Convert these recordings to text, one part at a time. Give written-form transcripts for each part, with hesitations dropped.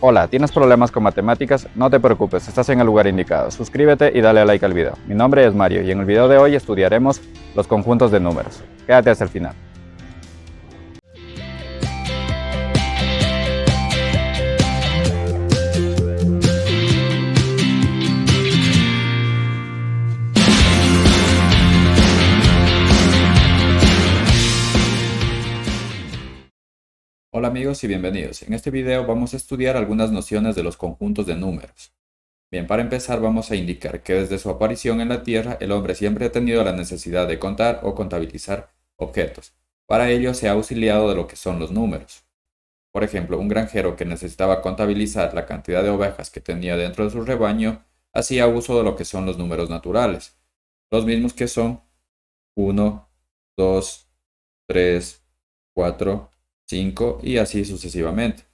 Hola, ¿tienes problemas con matemáticas? No te preocupes, estás en el lugar indicado. Suscríbete y dale a like al video. Mi nombre es Mario y en el video de hoy estudiaremos los conjuntos de números. Quédate hasta el final. Hola amigos y bienvenidos. En este video vamos a estudiar algunas nociones de los conjuntos de números. Bien, para empezar vamos a indicar que desde su aparición en la Tierra el hombre siempre ha tenido la necesidad de contar o contabilizar objetos. Para ello se ha auxiliado de lo que son los números. Por ejemplo, un granjero que necesitaba contabilizar la cantidad de ovejas que tenía dentro de su rebaño hacía uso de lo que son los números naturales, los mismos que son 1, 2, 3, 4, 5 y así sucesivamente.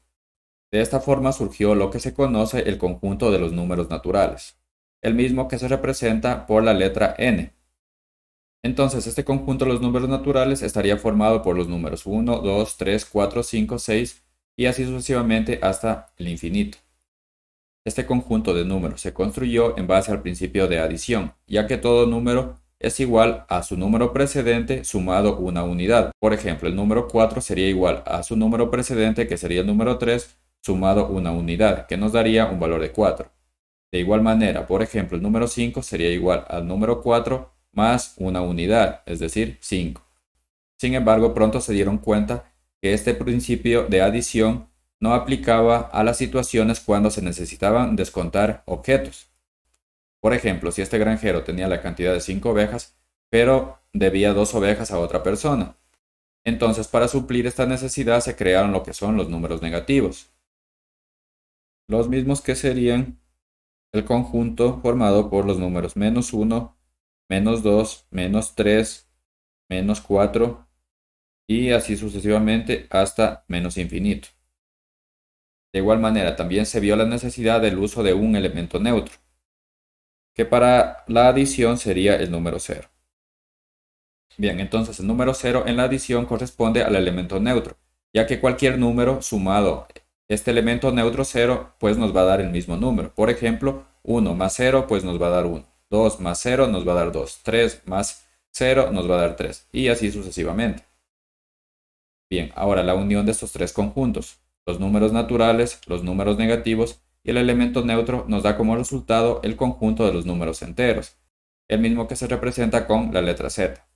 De esta forma surgió lo que se conoce el conjunto de los números naturales, el mismo que se representa por la letra n. Entonces, este conjunto de los números naturales estaría formado por los números 1, 2, 3, 4, 5, 6 y así sucesivamente hasta el infinito. Este conjunto de números se construyó en base al principio de adición, ya que todo número es igual a su número precedente sumado una unidad. Por ejemplo, el número 4 sería igual a su número precedente, que sería el número 3, sumado una unidad, que nos daría un valor de 4. De igual manera, por ejemplo, el número 5 sería igual al número 4 más una unidad, es decir, 5. Sin embargo, pronto se dieron cuenta que este principio de adición no aplicaba a las situaciones cuando se necesitaban descontar objetos. Por ejemplo, si este granjero tenía la cantidad de 5 ovejas, pero debía 2 ovejas a otra persona. Entonces, para suplir esta necesidad se crearon lo que son los números negativos. Los mismos que serían el conjunto formado por los números menos 1, menos 2, menos 3, menos 4 y así sucesivamente hasta menos infinito. De igual manera, también se vio la necesidad del uso de un elemento neutro, que para la adición sería el número 0. Bien, entonces el número 0 en la adición corresponde al elemento neutro, ya que cualquier número sumado este elemento neutro 0, pues nos va a dar el mismo número. Por ejemplo, 1 más 0, pues nos va a dar 1. 2 más 0 nos va a dar 2. 3 más 0 nos va a dar 3. Y así sucesivamente. Bien, ahora la unión de estos tres conjuntos, los números naturales, los números negativos y el elemento neutro, nos da como resultado el conjunto de los números enteros, el mismo que se representa con la letra Z.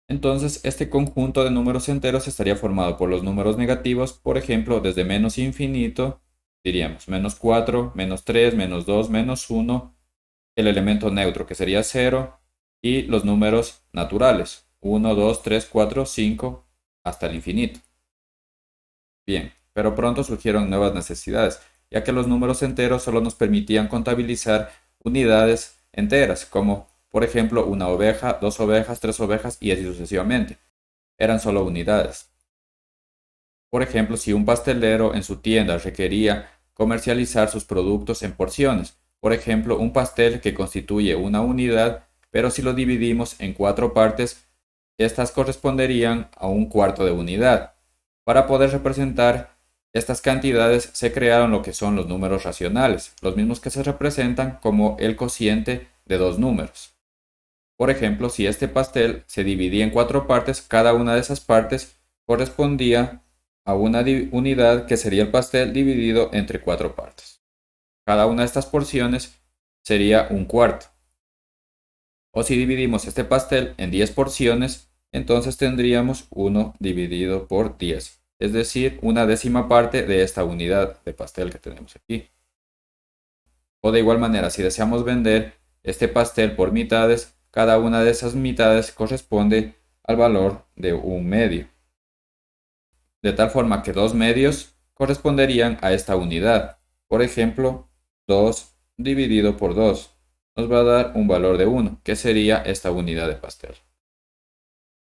Entonces, este conjunto de números enteros estaría formado por los números negativos, por ejemplo, desde menos infinito, diríamos menos 4, menos 3, menos 2, menos 1, el elemento neutro que sería 0 y los números naturales, 1, 2, 3, 4, 5, hasta el infinito. Bien, pero pronto surgieron nuevas necesidades, ya que los números enteros solo nos permitían contabilizar unidades enteras, como por ejemplo una oveja, dos ovejas, tres ovejas y así sucesivamente. Eran solo unidades. Por ejemplo, si un pastelero en su tienda requería comercializar sus productos en porciones, por ejemplo, un pastel que constituye una unidad, pero si lo dividimos en 4 partes, estas corresponderían a un cuarto de unidad. Para poder representar estas cantidades se crearon lo que son los números racionales, los mismos que se representan como el cociente de dos números. Por ejemplo, si este pastel se dividía en 4 partes, cada una de esas partes correspondía a una unidad que sería el pastel dividido entre 4 partes. Cada una de estas porciones sería un cuarto. O si dividimos este pastel en 10 porciones, entonces tendríamos 1 dividido por 10, es decir, una décima parte de esta unidad de pastel que tenemos aquí. O de igual manera, si deseamos vender este pastel por mitades, cada una de esas mitades corresponde al valor de un medio. De tal forma que 2 medios corresponderían a esta unidad. Por ejemplo, 2 dividido por 2 nos va a dar un valor de 1, que sería esta unidad de pastel.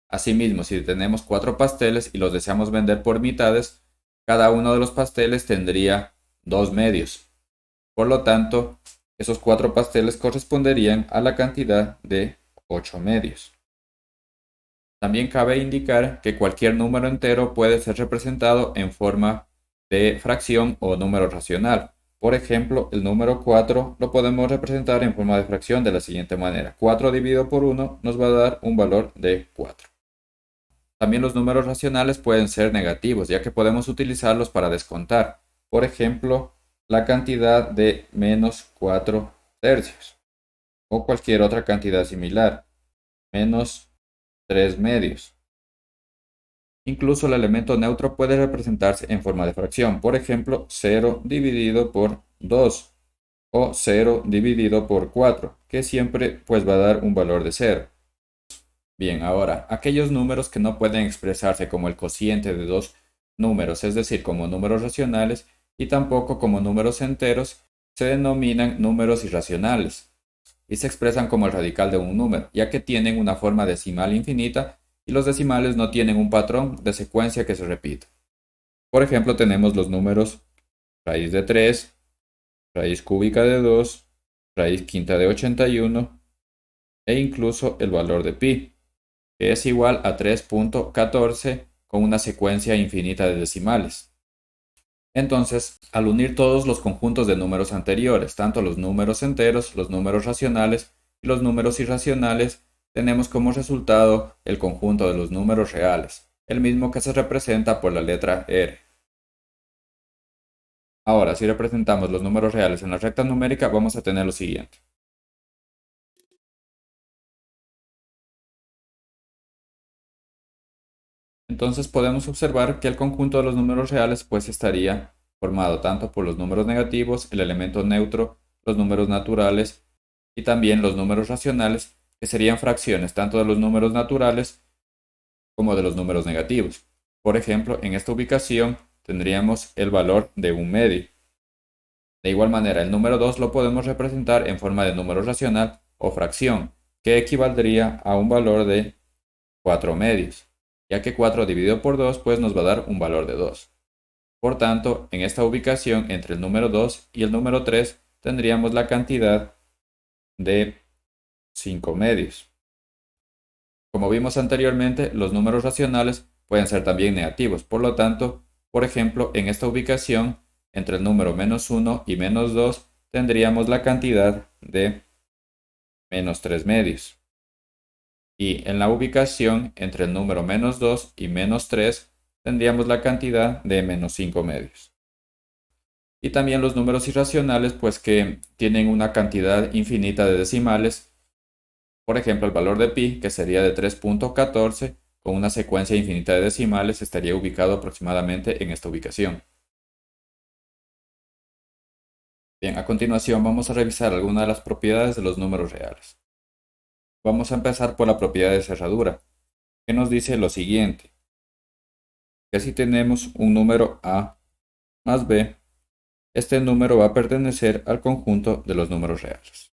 Asimismo, si tenemos 4 pasteles y los deseamos vender por mitades, cada uno de los pasteles tendría 2 medios. Por lo tanto, esos 4 pasteles corresponderían a la cantidad de 8 medios. También cabe indicar que cualquier número entero puede ser representado en forma de fracción o número racional. Por ejemplo, el número 4 lo podemos representar en forma de fracción de la siguiente manera. 4 dividido por 1 nos va a dar un valor de 4. También los números racionales pueden ser negativos, ya que podemos utilizarlos para descontar. Por ejemplo, la cantidad de menos 4 tercios o cualquier otra cantidad similar, menos 3 medios. Incluso el elemento neutro puede representarse en forma de fracción, por ejemplo, 0 dividido por 2 o 0 dividido por 4, que siempre pues va a dar un valor de 0. Bien, ahora, aquellos números que no pueden expresarse como el cociente de dos números, es decir, como números racionales, y tampoco como números enteros, se denominan números irracionales y se expresan como el radical de un número, ya que tienen una forma decimal infinita y los decimales no tienen un patrón de secuencia que se repita. Por ejemplo, tenemos los números raíz de 3, raíz cúbica de 2, raíz quinta de 81 e incluso el valor de pi, que es igual a 3.14 con una secuencia infinita de decimales. Entonces, al unir todos los conjuntos de números anteriores, tanto los números enteros, los números racionales y los números irracionales, tenemos como resultado el conjunto de los números reales, el mismo que se representa por la letra R. Ahora, si representamos los números reales en la recta numérica, vamos a tener lo siguiente. Entonces podemos observar que el conjunto de los números reales pues estaría formado tanto por los números negativos, el elemento neutro, los números naturales y también los números racionales, que serían fracciones tanto de los números naturales como de los números negativos. Por ejemplo, en esta ubicación tendríamos el valor de un medio. De igual manera, el número 2 lo podemos representar en forma de número racional o fracción, que equivaldría a un valor de 4 medios, ya que 4 dividido por 2 pues nos va a dar un valor de 2. Por tanto, en esta ubicación entre el número 2 y el número 3 tendríamos la cantidad de 5 medios. Como vimos anteriormente, los números racionales pueden ser también negativos. Por lo tanto, por ejemplo, en esta ubicación entre el número menos 1 y menos 2 tendríamos la cantidad de menos 3 medios. Y en la ubicación entre el número menos 2 y menos 3 tendríamos la cantidad de menos 5 medios. Y también los números irracionales, pues que tienen una cantidad infinita de decimales. Por ejemplo, el valor de pi, que sería de 3.14, con una secuencia infinita de decimales, estaría ubicado aproximadamente en esta ubicación. Bien, a continuación vamos a revisar algunas de las propiedades de los números reales. Vamos a empezar por la propiedad de cerradura, que nos dice lo siguiente, que si tenemos un número a más b, este número va a pertenecer al conjunto de los números reales.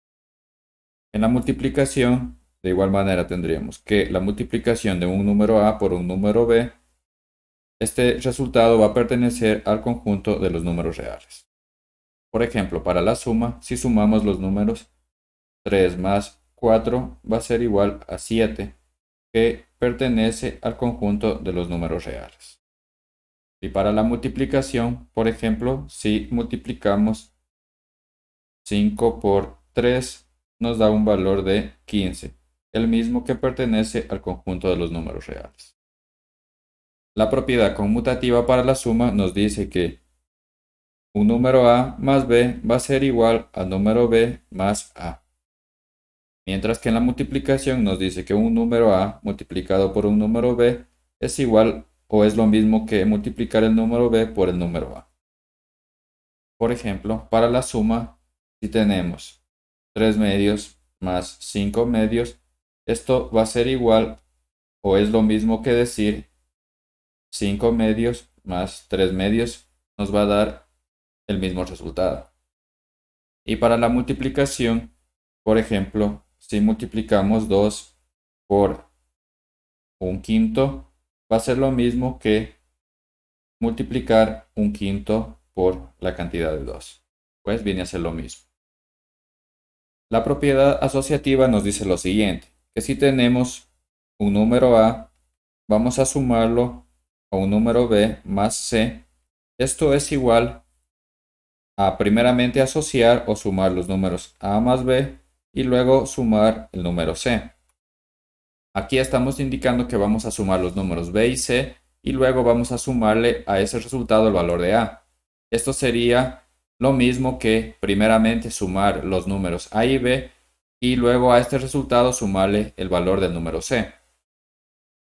En la multiplicación, de igual manera tendríamos que la multiplicación de un número a por un número b, este resultado va a pertenecer al conjunto de los números reales. Por ejemplo, para la suma, si sumamos los números 3 más 4 va a ser igual a 7, que pertenece al conjunto de los números reales. Y para la multiplicación, por ejemplo, si multiplicamos 5 por 3, nos da un valor de 15, el mismo que pertenece al conjunto de los números reales. La propiedad conmutativa para la suma nos dice que un número a más b va a ser igual al número b más a. Mientras que en la multiplicación nos dice que un número a multiplicado por un número b es igual o es lo mismo que multiplicar el número b por el número a. Por ejemplo, para la suma, si tenemos 3 medios más 5 medios, esto va a ser igual o es lo mismo que decir 5 medios más 3 medios nos va a dar el mismo resultado. Y para la multiplicación, por ejemplo, si multiplicamos 2 por un quinto, va a ser lo mismo que multiplicar un quinto por la cantidad de 2. Pues viene a ser lo mismo. La propiedad asociativa nos dice lo siguiente, que si tenemos un número a vamos a sumarlo a un número b más c. Esto es igual a primeramente asociar o sumar los números a más b y luego sumar el número c. Aquí estamos indicando que vamos a sumar los números b y c y luego vamos a sumarle a ese resultado el valor de a. Esto sería lo mismo que primeramente sumar los números a y b y luego a este resultado sumarle el valor del número c.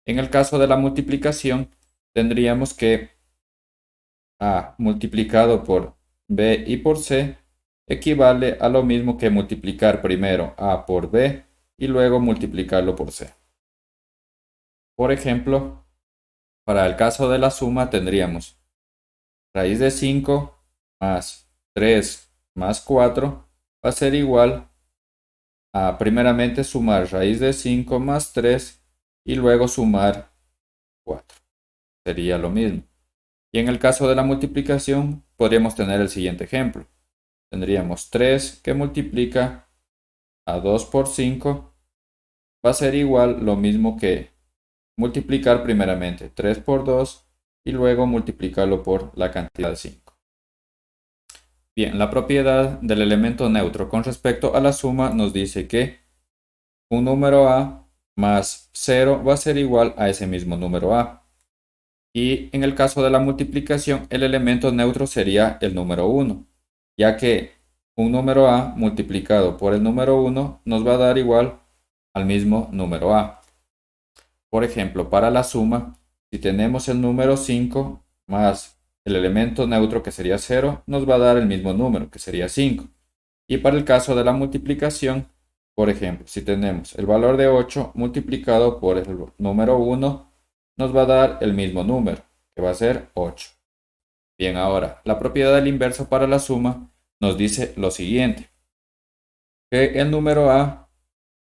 En el caso de la multiplicación, tendríamos que a multiplicado por b y por c equivale a lo mismo que multiplicar primero a por b y luego multiplicarlo por c. Por ejemplo, para el caso de la suma tendríamos raíz de 5 más 3 más 4 va a ser igual a primeramente sumar raíz de 5 más 3 y luego sumar 4. Sería lo mismo. Y en el caso de la multiplicación podríamos tener el siguiente ejemplo. Tendríamos 3 que multiplica a 2 por 5 va a ser igual lo mismo que multiplicar primeramente 3 por 2 y luego multiplicarlo por la cantidad de 5. Bien, la propiedad del elemento neutro con respecto a la suma nos dice que un número a más 0 va a ser igual a ese mismo número a. Y en el caso de la multiplicación, el elemento neutro sería el número 1, ya que un número a multiplicado por el número 1 nos va a dar igual al mismo número a. Por ejemplo, para la suma, si tenemos el número 5 más el elemento neutro que sería 0, nos va a dar el mismo número que sería 5. Y para el caso de la multiplicación, por ejemplo, si tenemos el valor de 8 multiplicado por el número 1, nos va a dar el mismo número, que va a ser 8. Bien, ahora, la propiedad del inverso para la suma nos dice lo siguiente, que el número a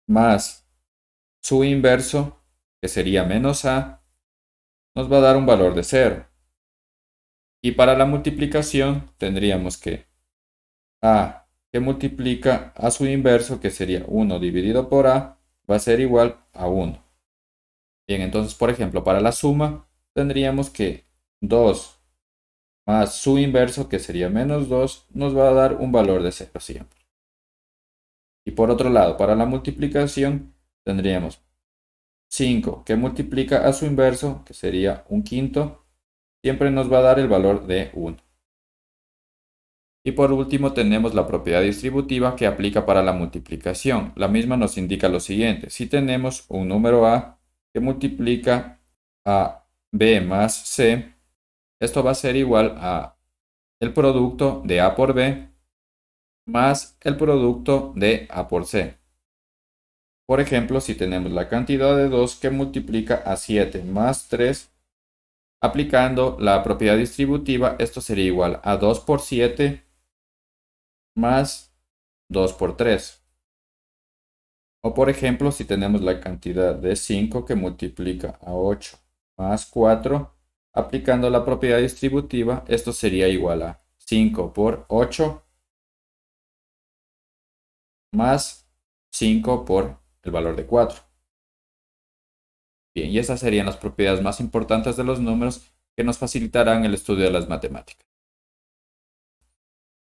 más su inverso, que sería menos a, nos va a dar un valor de 0. Y para la multiplicación tendríamos que a que multiplica a su inverso, que sería 1 dividido por a, va a ser igual a 1. Bien, entonces, por ejemplo, para la suma tendríamos que 2 más su inverso, que sería menos 2, nos va a dar un valor de 0 siempre. Y por otro lado, para la multiplicación tendríamos 5 que multiplica a su inverso, que sería un quinto, siempre nos va a dar el valor de 1. Y por último tenemos la propiedad distributiva que aplica para la multiplicación. La misma nos indica lo siguiente. Si tenemos un número a que multiplica a b más c, esto va a ser igual a el producto de a por b más el producto de a por c. Por ejemplo, si tenemos la cantidad de 2 que multiplica a 7 más 3, aplicando la propiedad distributiva, esto sería igual a 2 por 7 más 2 por 3. O por ejemplo, si tenemos la cantidad de 5 que multiplica a 8 más 4, aplicando la propiedad distributiva, esto sería igual a 5 por 8 más 5 por el valor de 4. Bien, y esas serían las propiedades más importantes de los números que nos facilitarán el estudio de las matemáticas.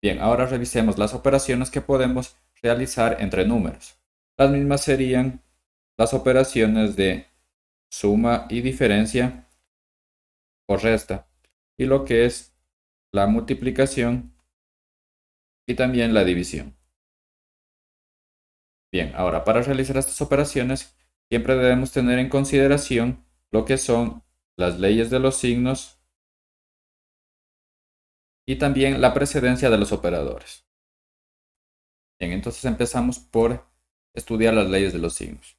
Bien, ahora revisemos las operaciones que podemos realizar entre números. Las mismas serían las operaciones de suma y diferencia o resta, y lo que es la multiplicación y también la división. Bien, ahora para realizar estas operaciones siempre debemos tener en consideración lo que son las leyes de los signos y también la precedencia de los operadores. Bien, entonces empezamos por estudiar las leyes de los signos.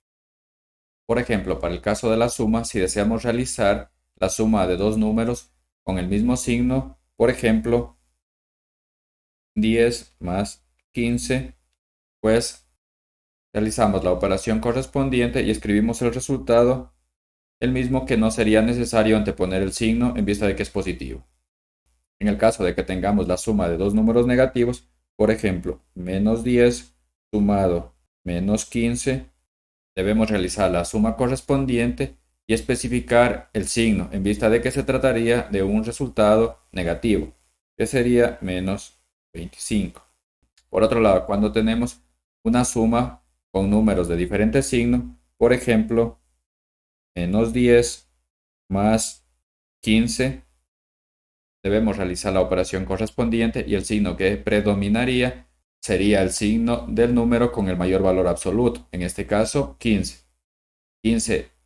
Por ejemplo, para el caso de la suma, si deseamos realizar la suma de dos números con el mismo signo, por ejemplo, 10 más 15, pues realizamos la operación correspondiente y escribimos el resultado, el mismo que no sería necesario anteponer el signo en vista de que es positivo. En el caso de que tengamos la suma de dos números negativos, por ejemplo, menos 10 sumado menos 15, debemos realizar la suma correspondiente y especificar el signo en vista de que se trataría de un resultado negativo, que sería menos 25. Por otro lado, cuando tenemos una suma con números de diferente signo, por ejemplo, menos 10 más 15, debemos realizar la operación correspondiente y el signo que predominaría sería el signo del número con el mayor valor absoluto, en este caso 15. 15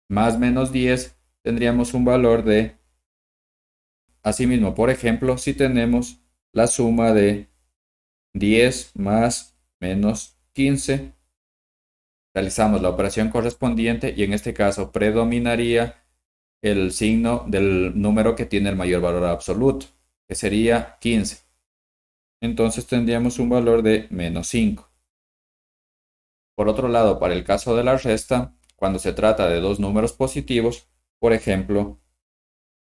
más menos 10 tendríamos un valor de, asimismo, por ejemplo, si tenemos la suma de 10 más menos 15, realizamos la operación correspondiente y en este caso predominaría el signo del número que tiene el mayor valor absoluto, que sería 15. Entonces tendríamos un valor de menos 5. Por otro lado, para el caso de la resta, cuando se trata de dos números positivos, por ejemplo,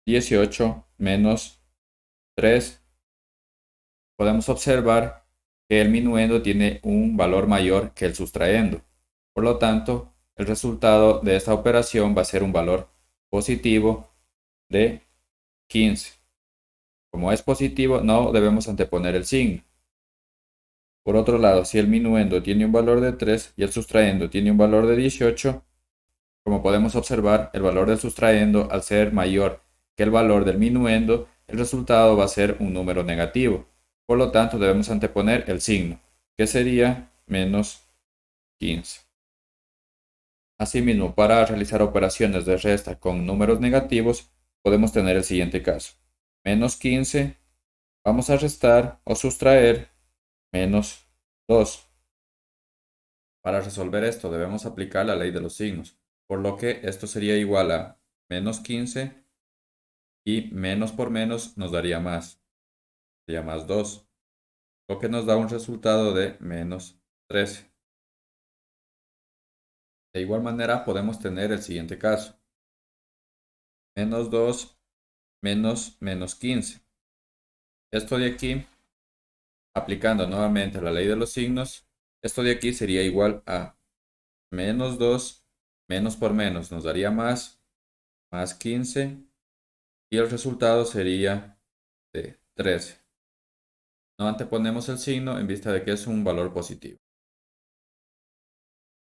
18 menos 3, podemos observar que el minuendo tiene un valor mayor que el sustraendo. Por lo tanto, el resultado de esta operación va a ser un valor positivo de 15. Como es positivo, no debemos anteponer el signo. Por otro lado, si el minuendo tiene un valor de 3 y el sustraendo tiene un valor de 18, como podemos observar, el valor del sustraendo, al ser mayor que el valor del minuendo, el resultado va a ser un número negativo. Por lo tanto, debemos anteponer el signo, que sería menos 15. Asimismo, para realizar operaciones de resta con números negativos, podemos tener el siguiente caso. Menos 15, vamos a restar o sustraer menos 2. Para resolver esto debemos aplicar la ley de los signos, por lo que esto sería igual a menos 15 y menos por menos nos daría más, sería más 2, lo que nos da un resultado de menos 13. De igual manera podemos tener el siguiente caso, menos 2 menos menos 15. Esto de aquí, aplicando nuevamente la ley de los signos, esto de aquí sería igual a menos 2 menos por menos nos daría más 15 y el resultado sería de 13. No anteponemos el signo en vista de que es un valor positivo.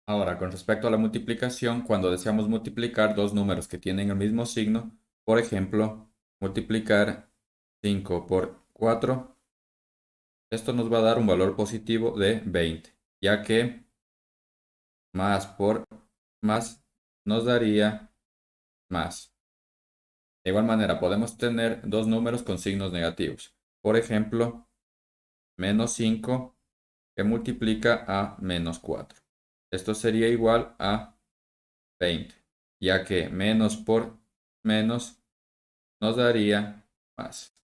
Ahora, con respecto a la multiplicación, cuando deseamos multiplicar dos números que tienen el mismo signo, por ejemplo, multiplicar 5 por 4, esto nos va a dar un valor positivo de 20, ya que más por más nos daría más. De igual manera, podemos tener dos números con signos negativos. Por ejemplo, menos 5 que multiplica a menos 4. Esto sería igual a 20, ya que menos por menos nos daría más.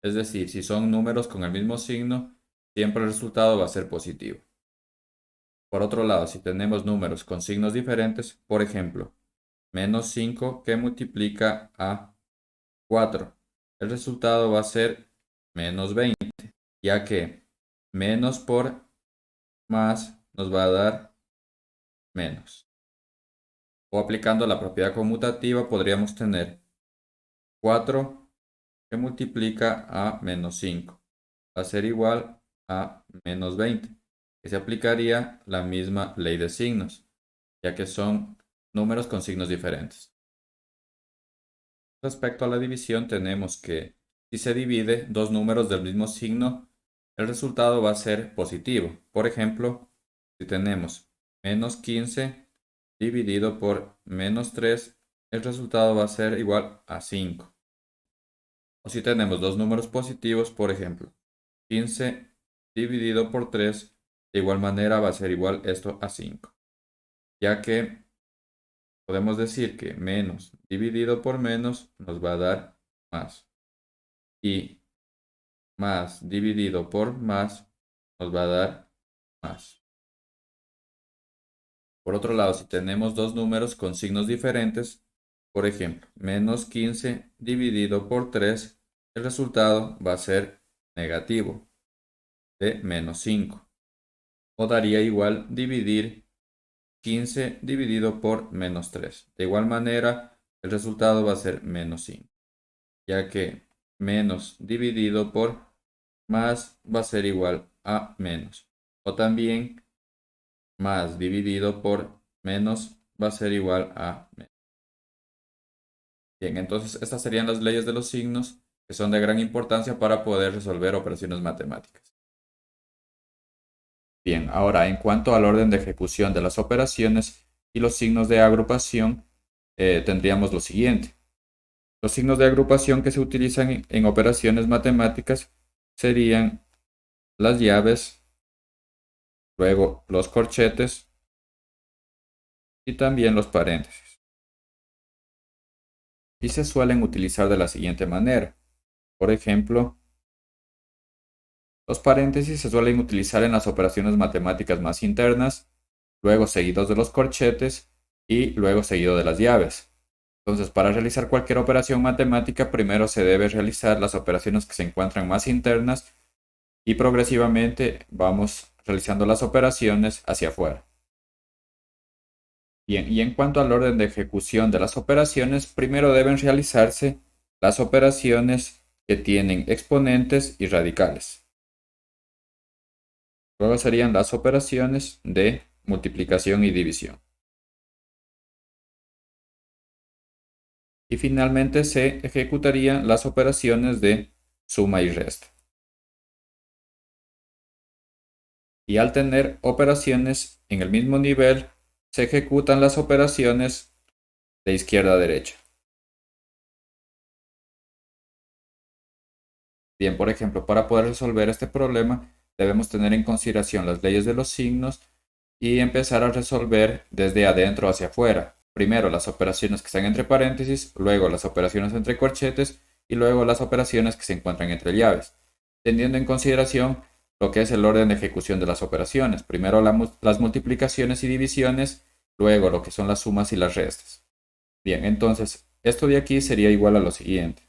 Es decir, si son números con el mismo signo, siempre el resultado va a ser positivo. Por otro lado, si tenemos números con signos diferentes, por ejemplo, menos 5 que multiplica a 4, el resultado va a ser menos 20, ya que menos por más nos va a dar menos. O aplicando la propiedad conmutativa podríamos tener 4 que multiplica a menos 5. Va a ser igual a menos 20, que se aplicaría la misma ley de signos, ya que son números con signos diferentes. Respecto a la división tenemos que si se divide dos números del mismo signo, el resultado va a ser positivo. Por ejemplo, si tenemos menos 15 dividido por menos 3, el resultado va a ser igual a 5. O si tenemos dos números positivos, por ejemplo, 15 dividido por 3, de igual manera va a ser igual esto a 5, ya que podemos decir que menos dividido por menos nos va a dar más. Y más dividido por más nos va a dar más. Por otro lado, si tenemos dos números con signos diferentes, por ejemplo, menos 15 dividido por 3, el resultado va a ser negativo de menos 5. O daría igual dividir 15 dividido por menos 3. De igual manera, el resultado va a ser menos 5, ya que menos dividido por más va a ser igual a menos. O también más dividido por menos va a ser igual a menos. Bien, entonces estas serían las leyes de los signos que son de gran importancia para poder resolver operaciones matemáticas. Bien, ahora en cuanto al orden de ejecución de las operaciones y los signos de agrupación, tendríamos lo siguiente. Los signos de agrupación que se utilizan en operaciones matemáticas serían las llaves, luego los corchetes y también los paréntesis. Y se suelen utilizar de la siguiente manera. Por ejemplo, los paréntesis se suelen utilizar en las operaciones matemáticas más internas, luego seguidos de los corchetes y luego seguido de las llaves. Entonces, para realizar cualquier operación matemática, primero se debe realizar las operaciones que se encuentran más internas y progresivamente vamos realizando las operaciones hacia afuera. Bien, y en cuanto al orden de ejecución de las operaciones, primero deben realizarse las operaciones que tienen exponentes y radicales. Luego serían las operaciones de multiplicación y división. Y finalmente se ejecutarían las operaciones de suma y resta. Y al tener operaciones en el mismo nivel, se ejecutan las operaciones de izquierda a derecha. Bien, por ejemplo, para poder resolver este problema, debemos tener en consideración las leyes de los signos y empezar a resolver desde adentro hacia afuera. Primero las operaciones que están entre paréntesis, luego las operaciones entre corchetes y luego las operaciones que se encuentran entre llaves, teniendo en consideración lo que es el orden de ejecución de las operaciones. Primero las multiplicaciones y divisiones, luego lo que son las sumas y las restas. Bien, entonces esto de aquí sería igual a lo siguiente.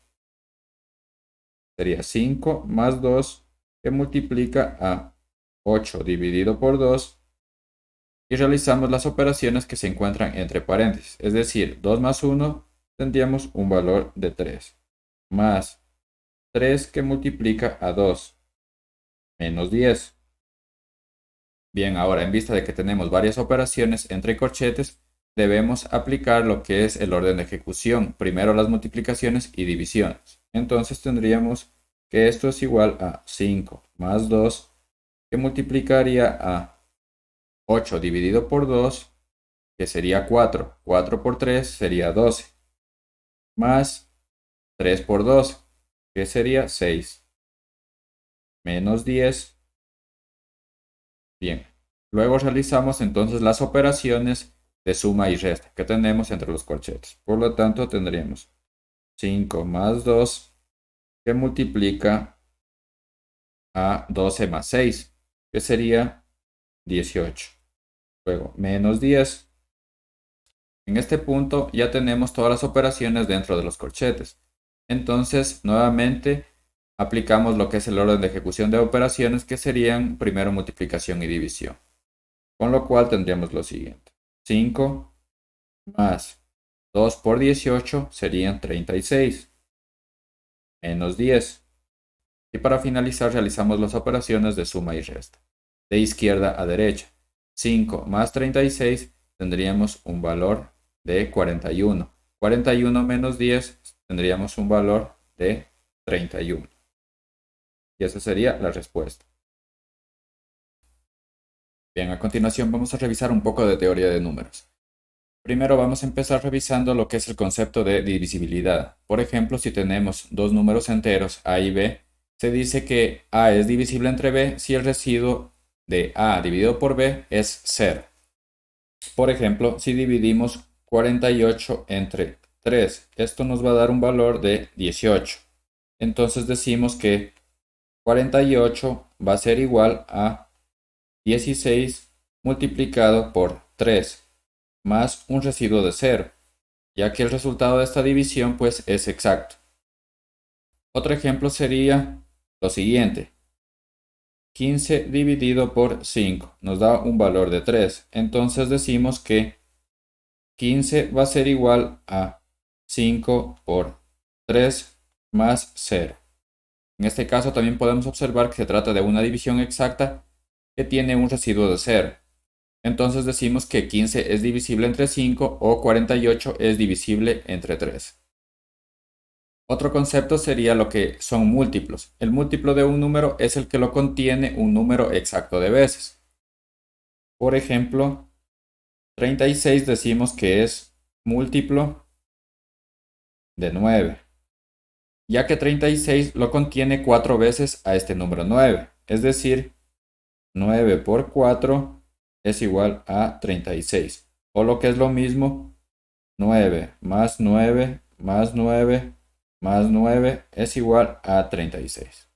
Sería 5 más 2 que multiplica a 8 dividido por 2 y realizamos las operaciones que se encuentran entre paréntesis. Es decir, 2 más 1 tendríamos un valor de 3 más 3 que multiplica a 2 menos 10. Bien, ahora en vista de que tenemos varias operaciones entre corchetes, debemos aplicar lo que es el orden de ejecución. Primero las multiplicaciones y divisiones. Entonces tendríamos que esto es igual a 5 más 2 que multiplicaría a 8 dividido por 2, que sería 4. 4 por 3 sería 12. Más 3 por 2, que sería 6. Menos 10. Bien. Luego realizamos entonces las operaciones de suma y resta que tenemos entre los corchetes. Por lo tanto, tendríamos 5 más 2 que multiplica a 12 más 6, que sería 18. Luego, menos 10. En este punto ya tenemos todas las operaciones dentro de los corchetes. Entonces, nuevamente, aplicamos lo que es el orden de ejecución de operaciones, que serían primero multiplicación y división. Con lo cual tendríamos lo siguiente. 5 más 2 por 18 serían 36. Menos 10. Y para finalizar realizamos las operaciones de suma y resta. De izquierda a derecha. 5 más 36 tendríamos un valor de 41. 41 menos 10 tendríamos un valor de 31. Y esa sería la respuesta. Bien, a continuación vamos a revisar un poco de teoría de números. Primero vamos a empezar revisando lo que es el concepto de divisibilidad. Por ejemplo, si tenemos dos números enteros A y B, se dice que A es divisible entre B si el residuo de A dividido por B es 0. Por ejemplo, si dividimos 48 entre 3, esto nos va a dar un valor de 18. Entonces decimos que 48 va a ser igual a 16 multiplicado por 3 más un residuo de 0, ya que el resultado de esta división pues es exacto. Otro ejemplo sería lo siguiente. 15 dividido por 5 nos da un valor de 3. Entonces decimos que 15 va a ser igual a 5 por 3 más 0. En este caso también podemos observar que se trata de una división exacta que tiene un residuo de 0. Entonces decimos que 15 es divisible entre 5 o 48 es divisible entre 3. Otro concepto sería lo que son múltiplos. El múltiplo de un número es el que lo contiene un número exacto de veces. Por ejemplo, 36 decimos que es múltiplo de 9, ya que 36 lo contiene 4 veces a este número 9. Es decir, 9 por 4 es igual a 36. O lo que es lo mismo, 9 más 9 más 9 más 9 es igual a 36.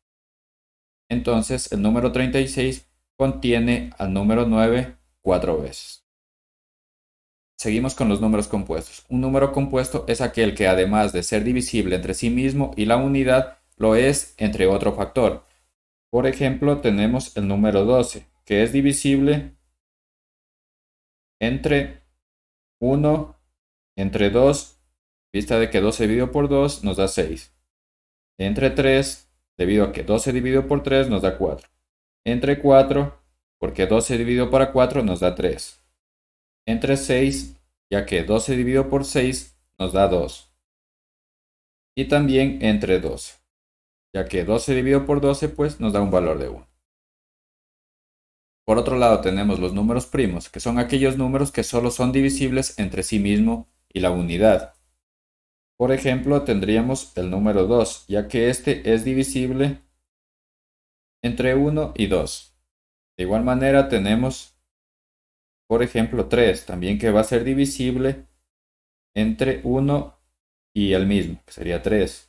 Entonces el número 36 contiene al número 9 4 veces. Seguimos con los números compuestos. Un número compuesto es aquel que además de ser divisible entre sí mismo y la unidad, lo es entre otro factor. Por ejemplo, tenemos el número 12, que es divisible entre 1, entre 2, vista de que 12 dividido por 2 nos da 6. Entre 3, debido a que 12 dividido por 3 nos da 4. Entre 4, porque 12 dividido por 4 nos da 3. Entre 6, ya que 12 dividido por 6 nos da 2. Y también entre 12, ya que 12 dividido por 12 pues nos da un valor de 1. Por otro lado tenemos los números primos, que son aquellos números que solo son divisibles entre sí mismo y la unidad. Por ejemplo, tendríamos el número 2, ya que este es divisible entre 1 y 2. De igual manera tenemos, por ejemplo, 3, también que va a ser divisible entre 1 y el mismo, que sería 3.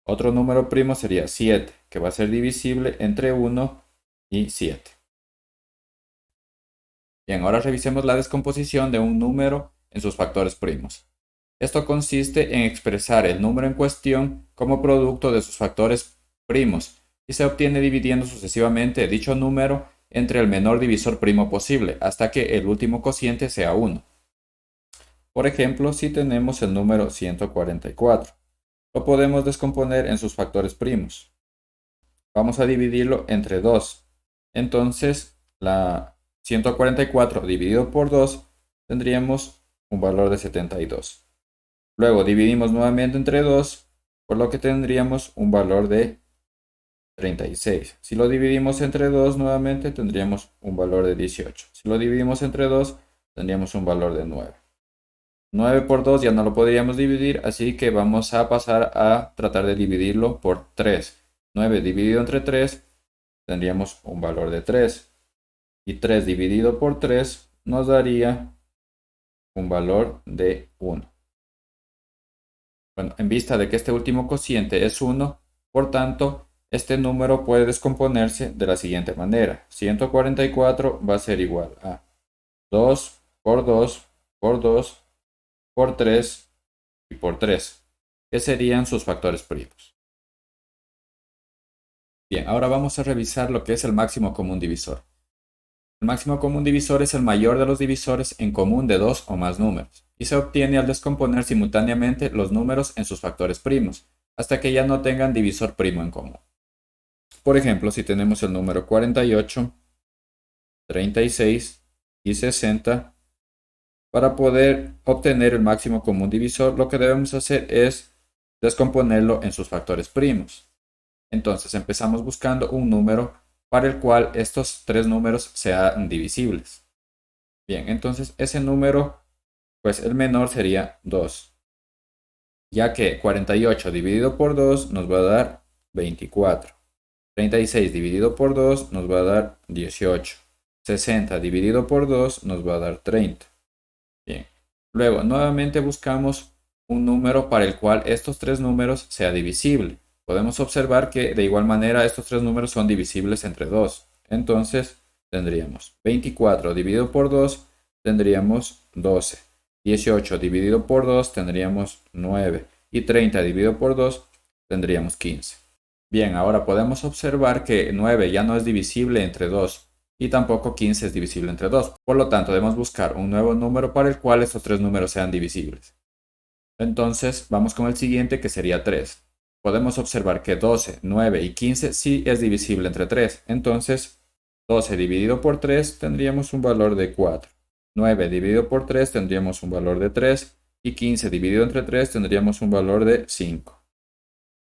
Otro número primo sería 7, que va a ser divisible entre 1 y 7. Bien, ahora revisemos la descomposición de un número en sus factores primos. Esto consiste en expresar el número en cuestión como producto de sus factores primos y se obtiene dividiendo sucesivamente dicho número entre el menor divisor primo posible hasta que el último cociente sea 1. Por ejemplo, si tenemos el número 144, lo podemos descomponer en sus factores primos. Vamos a dividirlo entre 2. Entonces, la 144 dividido por 2 tendríamos un valor de 72. Luego dividimos nuevamente entre 2, por lo que tendríamos un valor de 36. Si lo dividimos entre 2 nuevamente tendríamos un valor de 18. Si lo dividimos entre 2 tendríamos un valor de 9. 9 por 2 ya no lo podríamos dividir, así que vamos a pasar a tratar de dividirlo por 3. 9 dividido entre 3 tendríamos un valor de 3. Y 3 dividido por 3 nos daría un valor de 1. Bueno, en vista de que este último cociente es 1, por tanto, este número puede descomponerse de la siguiente manera. 144 va a ser igual a 2 por 2 por 2 por 3 y por 3, que serían sus factores primos. Bien, ahora vamos a revisar lo que es el máximo común divisor. El máximo común divisor es el mayor de los divisores en común de dos o más números, y se obtiene al descomponer simultáneamente los números en sus factores primos, hasta que ya no tengan divisor primo en común. Por ejemplo, si tenemos el número 48, 36 y 60, para poder obtener el máximo común divisor, lo que debemos hacer es descomponerlo en sus factores primos. Entonces empezamos buscando un número para el cual estos tres números sean divisibles. Bien, entonces ese número, pues el menor sería 2, ya que 48 dividido por 2 nos va a dar 24. 36 dividido por 2 nos va a dar 18. 60 dividido por 2 nos va a dar 30. Bien. Luego, nuevamente buscamos un número para el cual estos tres números sea divisible. Podemos observar que de igual manera estos tres números son divisibles entre 2. Entonces, tendríamos 24 dividido por 2, tendríamos 12. 18 dividido por 2, tendríamos 9. Y 30 dividido por 2, tendríamos 15. Bien, ahora podemos observar que 9 ya no es divisible entre 2 y tampoco 15 es divisible entre 2. Por lo tanto, debemos buscar un nuevo número para el cual estos tres números sean divisibles. Entonces, vamos con el siguiente que sería 3. Podemos observar que 12, 9 y 15 sí es divisible entre 3. Entonces, 12 dividido por 3 tendríamos un valor de 4. 9 dividido por 3 tendríamos un valor de 3. Y 15 dividido entre 3 tendríamos un valor de 5.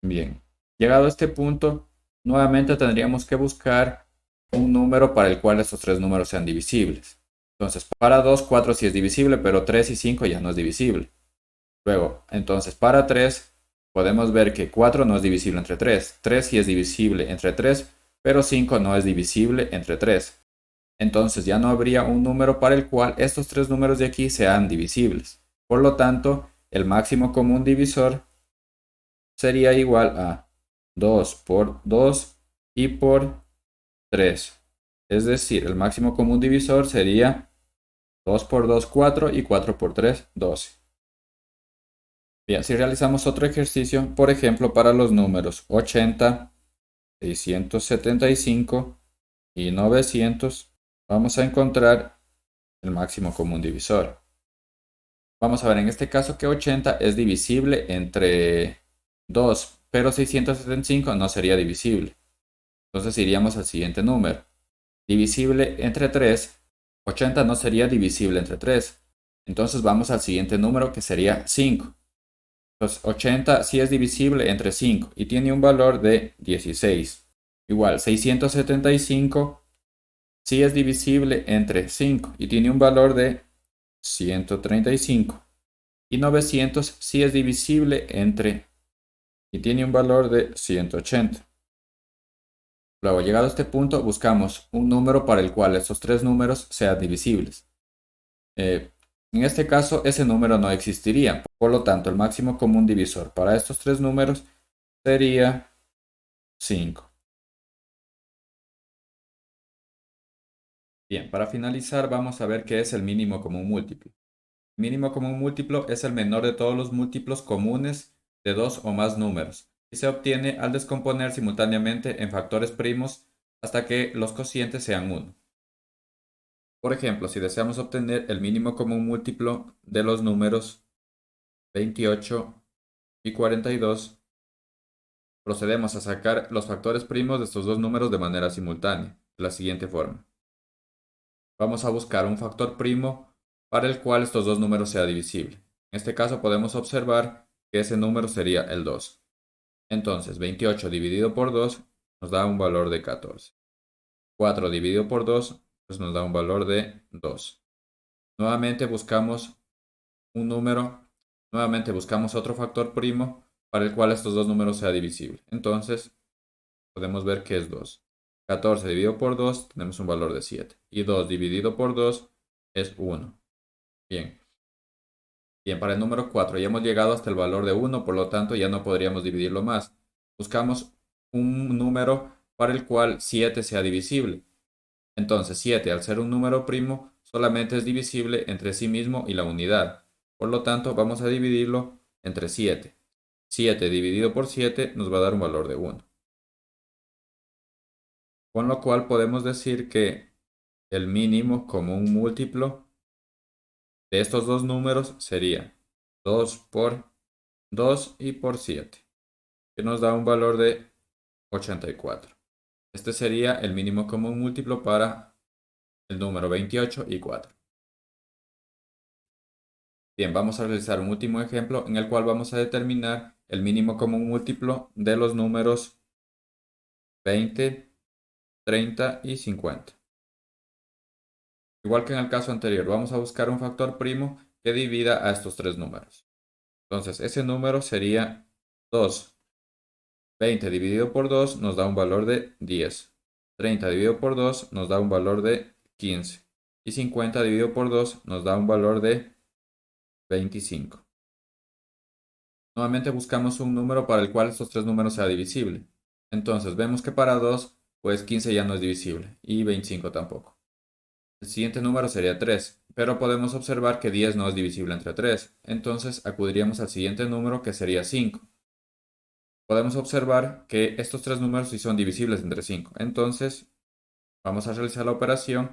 Bien, llegado a este punto, nuevamente tendríamos que buscar un número para el cual estos tres números sean divisibles. Entonces, para 2, 4 sí es divisible, pero 3 y 5 ya no es divisible. Luego, entonces, para 3, podemos ver que 4 no es divisible entre 3. 3 sí es divisible entre 3, pero 5 no es divisible entre 3. Entonces, ya no habría un número para el cual estos tres números de aquí sean divisibles. Por lo tanto, el máximo común divisor sería igual a 2 por 2 y por 3. Es decir, el máximo común divisor sería 2 por 2, 4 y 4 por 3, 12. Bien, si realizamos otro ejercicio, por ejemplo, para los números 80, 675 y 900, vamos a encontrar el máximo común divisor. Vamos a ver en este caso que 80 es divisible entre 2, pero 675 no sería divisible. Entonces iríamos al siguiente número. Divisible entre 3, 80 no sería divisible entre 3. Entonces vamos al siguiente número que sería 5. Entonces 80 sí es divisible entre 5 y tiene un valor de 16. Igual 675 sí es divisible entre 5 y tiene un valor de 135. Y 900 sí es divisible entre y tiene un valor de 180. Luego, llegado a este punto, buscamos un número para el cual estos tres números sean divisibles. En este caso, ese número no existiría. Por lo tanto, el máximo común divisor para estos tres números sería 5. Bien, para finalizar, vamos a ver qué es el mínimo común múltiplo. El mínimo común múltiplo es el menor de todos los múltiplos comunes de dos o más números y se obtiene al descomponer simultáneamente en factores primos hasta que los cocientes sean 1. Por ejemplo, si deseamos obtener el mínimo común múltiplo de los números 28 y 42, procedemos a sacar los factores primos de estos dos números de manera simultánea, de la siguiente forma. Vamos a buscar un factor primo para el cual estos dos números sea divisible. En este caso podemos observar que ese número sería el 2. Entonces, 28 dividido por 2 nos da un valor de 14. 4 dividido por 2 pues nos da un valor de 2. Nuevamente buscamos un número, nuevamente buscamos otro factor primo para el cual estos dos números sea divisible. Entonces, podemos ver que es 2. 14 dividido por 2 tenemos un valor de 7. Y 2 dividido por 2 es 1. Bien. Bien, para el número 4 ya hemos llegado hasta el valor de 1, por lo tanto ya no podríamos dividirlo más. Buscamos un número para el cual 7 sea divisible. Entonces 7, al ser un número primo, solamente es divisible entre sí mismo y la unidad. Por lo tanto, vamos a dividirlo entre 7. 7 dividido por 7 nos va a dar un valor de 1. Con lo cual podemos decir que el mínimo común múltiplo de estos dos números sería 2 por 2 y por 7, que nos da un valor de 84. Este sería el mínimo común múltiplo para el número 28 y 4. Bien, vamos a realizar un último ejemplo en el cual vamos a determinar el mínimo común múltiplo de los números 20, 30 y 50. Igual que en el caso anterior, vamos a buscar un factor primo que divida a estos tres números. Entonces, ese número sería 2. 20 dividido por 2 nos da un valor de 10. 30 dividido por 2 nos da un valor de 15. Y 50 dividido por 2 nos da un valor de 25. Nuevamente buscamos un número para el cual estos tres números sea divisible. Entonces vemos que para 2, pues 15 ya no es divisible y 25 tampoco. El siguiente número sería 3, pero podemos observar que 10 no es divisible entre 3. Entonces acudiríamos al siguiente número que sería 5. podemos observar que estos tres números sí son divisibles entre 5. Entonces, vamos a realizar la operación.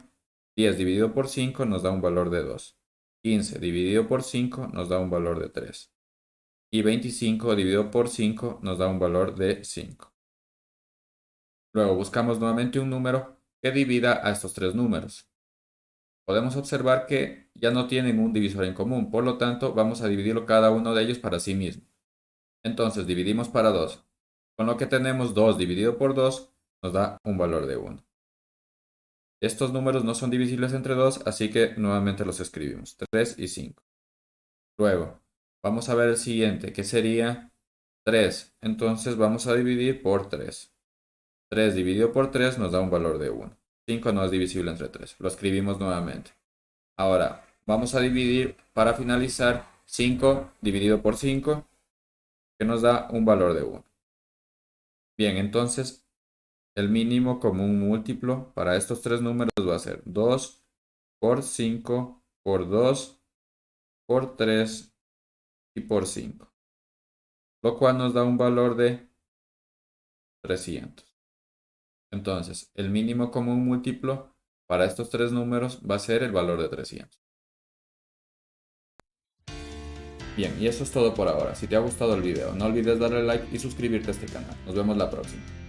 10 dividido por 5 nos da un valor de 2. 15 dividido por 5 nos da un valor de 3. Y 25 dividido por 5 nos da un valor de 5. Luego buscamos nuevamente un número que divida a estos tres números. Podemos observar que ya no tienen un divisor en común, por lo tanto vamos a dividirlo cada uno de ellos para sí mismo. Entonces dividimos para 2. Con lo que tenemos 2 dividido por 2 nos da un valor de 1. Estos números no son divisibles entre 2, así que nuevamente los escribimos, 3 y 5. Luego, vamos a ver el siguiente, que sería 3. Entonces vamos a dividir por 3. 3 dividido por 3 nos da un valor de 1. 5 no es divisible entre 3. Lo escribimos nuevamente. Ahora, vamos a dividir para finalizar 5 dividido por 5, que nos da un valor de 1. Bien, entonces el mínimo común múltiplo para estos tres números va a ser 2 por 5 por 2 por 3 y por 5, lo cual nos da un valor de 300. Entonces, el mínimo común múltiplo para estos tres números va a ser el valor de 300. Bien, y eso es todo por ahora. Si te ha gustado el video, no olvides darle like y suscribirte a este canal. Nos vemos la próxima.